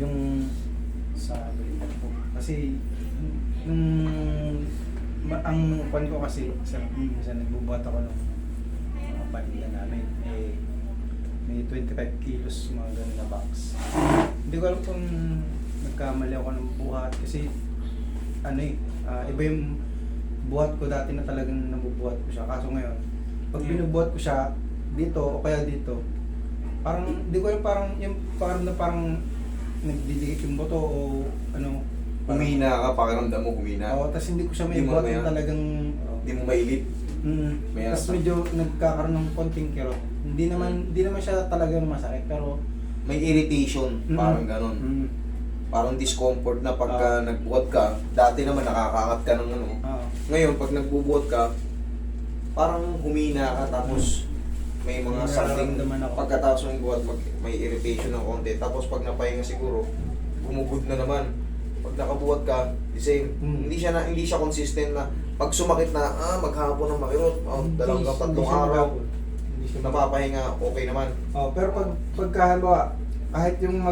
Yung sa balikat po. Kasi nung ang kwan ko kasi sa minsan nagbubuhat ako ng mga paninda namin. Eh, may 25 kilos mga ganun na box. Hindi ko alam kung nagkamali ako ng buhat kasi ano eh, iba yung buhat ko dati na talagang nabubuhat ko siya. Kaso ngayon, pag binubuhat ko siya dito o kaya dito, parang hindi ko alam, parang nagdidikit yung buto o ano. Humina ka, pakiramdam mo humina. Oo, tapos hindi ko siya may Hindi mo buhat na yung yan? talagang Hindi mo mailip. May Tapos asa. medyo nagkakaroon ng konting kirot. Hindi naman siya talagang masakit pero May irritation, parang ganon. Parang discomfort na pagka nagbuhat ka. Dati naman nakakaangat ka ng ano. Ngayon, pag nagbubuhat ka, parang humina ka tapos may mga something nararamdaman ako. pagkatapos ng buhat, may irritation ng konti. Tapos pag napahinga siguro, gumugod na naman. Pag nakabuhat ka, the same. Hindi siya consistent na pag sumakit na, maghapon ng makirot, dalawang tatlong araw, napapahinga, okay naman. Pero pagka halimbawa, kahit yung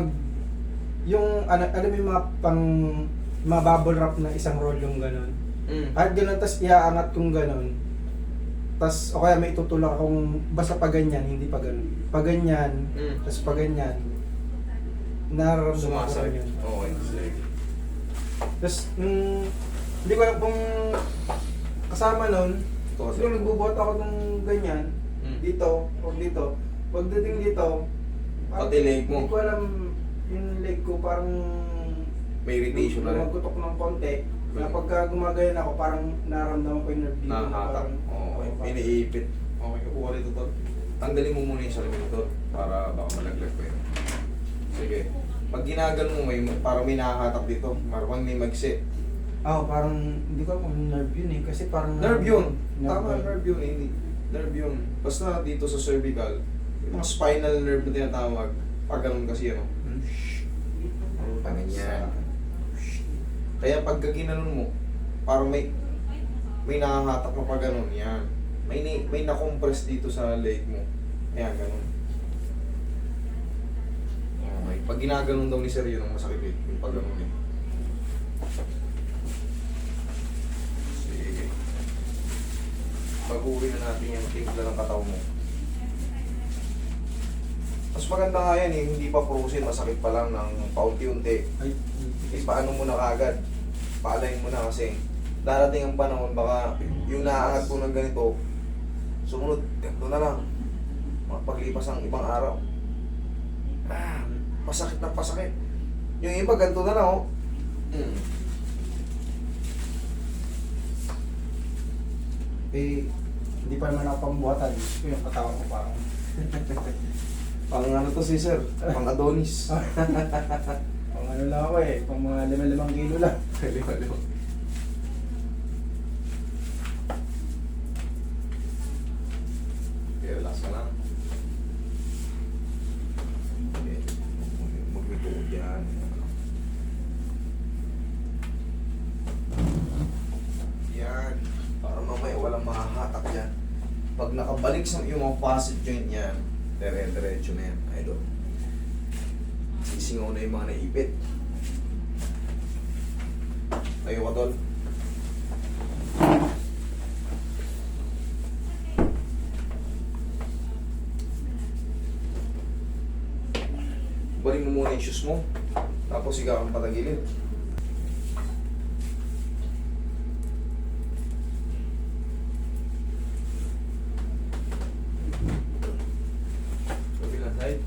ano may mga pang mga bubble wrap na isang roll yung ganun. Kahit ganun, tas iaangat kong ganun. Tas o kaya may itutulak akong basta pa ganyan, hindi pa ganun. Pa ganyan, tas pa ganyan. Nararamdaman ko rin yun. Okay. Tas hindi ko alam kung kasama nun, siguro nagbubuhat ako ng ganyan, dito o dito. Pagdating dito, Pati leg mo. hindi ko alam yung leg ko parang May irritation na rin. Magutok ng konti. Na pagka gumagayan ako, parang nararamdaman ko yung nerve dito. Nahatak. Okay. Iniipit. Okay, kukuha rito to. Tanggalin mo muna yung salamin to para baka malaglag pa yun. Sige. Pag ginagano mo, parang may nakahatak dito. Parang may magsi. Parang hindi ko alam kung nerve yun eh. Kasi parang... Nerve yun. Tama, nerve yun. Hindi. Nerve yun. Basta dito sa cervical, yung mga spinal nerve na tinatawag, pag ganun kasi ano. Ganyan. Kaya pag ginanon mo, parang may nakahatak na pag ganun. Yan. May na-compress dito sa leg mo. Ayan, ganun. Okay. Pag ginaganon daw ni Sir yun ang masakit eh. Yung pag ganun eh. Sige. Baguhin na natin yung timpla ng kataw mo. Mas maganda nga yan eh, hindi pa prusin, masakit pa lang ng paunti-unti. Paano mo na kagad? Paalayin mo na kasi darating ang panahon, baka yung naaangat ko ng ganito, sumunod, ganito na lang. Paglipas ang ibang araw. Pasakit na pasakit. Yung iba, ganito na lang oh. Hindi pa naman ako pambuhatan. Yung katawan ko parang... Pang ano to si Sir? Pang Adonis. Pang ano lang ako eh. Pang mga 5 kilo lang. Lima. Okay, relax ka lang. Okay. Maglutuod yan. Yan. Para mamaya walang makahatak yan. Pag nakabalik sa yung mga facet joint yan, dire-diretso na yan, idol. Sisingaw na yung mga naipit. Tayo ka, tol. Balik mo muna yung shoes mo. Tapos ikaw ang patagilid. Kabilang side.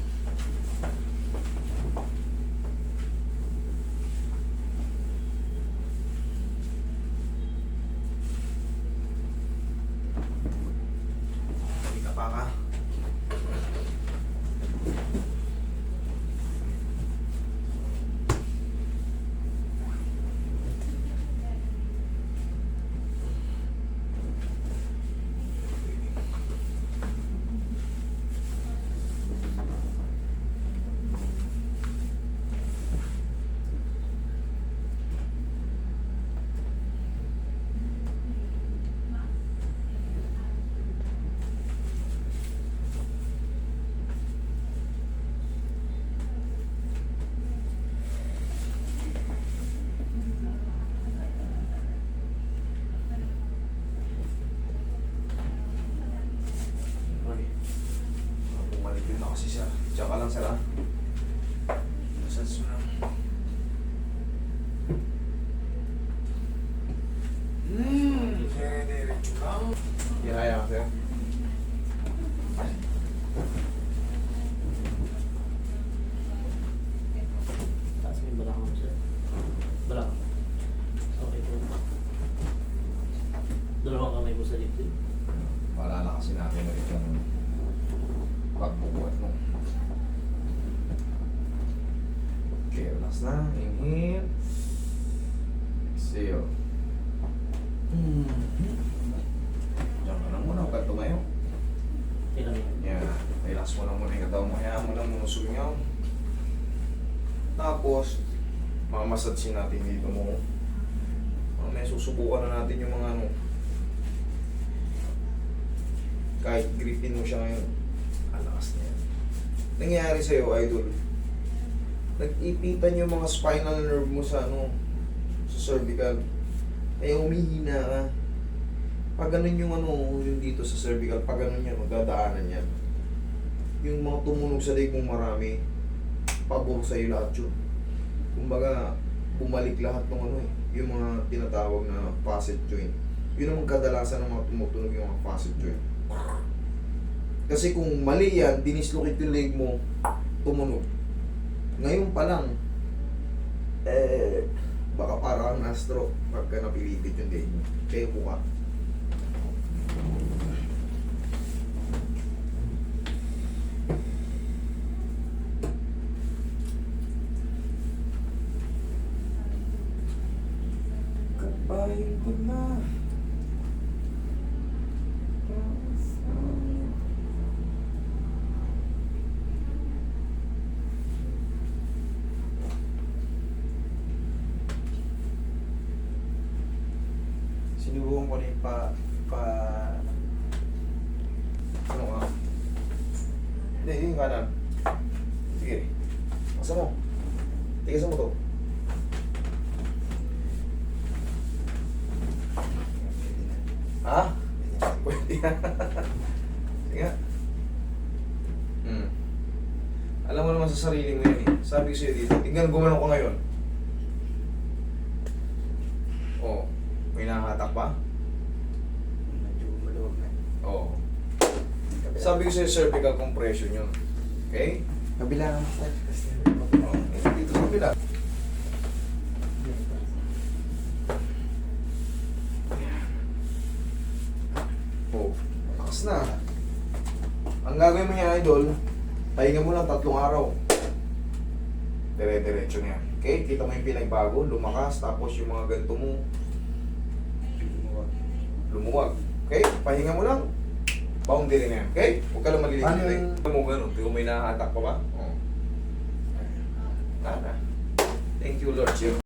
Balik ka pa ka. Massage mo lang. Diretso lang. Hinaya ka sa'yo. Taas mo yung balakang mo, sir. Balakang. Okay po. Dalawang kamay po sa dibdib. Maalala kasi natin ulit yung pagbubuhat mo. Okay, relax na. Inhale. Exhale. Diyan ka lang muna. Huwag kang tumayo. Ilang yun. Yan. Relax mo lang muna yung katawan mo. Hayaan mo lang muna sumingaw. Tapos, mamasadsin natin dito mo. May susubukan na natin yung mga ano. Kahit gripin mo siya ngayon. Alakas niya yan. Nangyayari sa'yo, idol. Nag-ipitan yung mga spinal nerve mo sa ano, sa cervical. Kaya humihina ka. Pag ganun yung ano, yung dito sa cervical, pag ganun yan, magdadaanan yan. Yung mga tumunog sa leg mong marami, pabor sa'yo lahat yun. Kumbaga, bumalik lahat ng ano eh, yung mga tinatawag na facet joint. Yun ang kadalasan ng mga tumutunog yung mga facet joint. Kasi kung mali yan, dinislocate yung leg mo, tumunog. Ngayon pa lang, baka parang na-stroke pagka napilipit yung leg mo. Kaya po ka. Kapahin ko na. Sinubukan ko na yung Ano ka? Hindi, yung kanan. Sige. Asa mo? Tigasan mo to. Ha? Pwede na. Sige nga. Alam mo naman sa sarili mo yan eh. Sabi ko sa'yo dito, tingnan gumano ko ngayon. Oo. May nahatak pa? medyo maluwag na. Oo. Sabi ko sa'yo, cervical compression yun. Okay? Kabila ang side kasi Oo. Dito sa kabila. Oo. Lakas na. Ang gagawin mo niya, idol, pahinga mo lang 3 araw. Dire-diretso niya. Okay? Kita mo yung pinagbago, lumakas, tapos yung mga ganito mo, lumuwag. Okay? Pahinga mo lang. Boundary na yan. Okay? Huwag ka lang maliliit. Ano Ano yung- mo ganun? Kung may nahatak pa ba? Oo. Wala na. Thank you, Lord.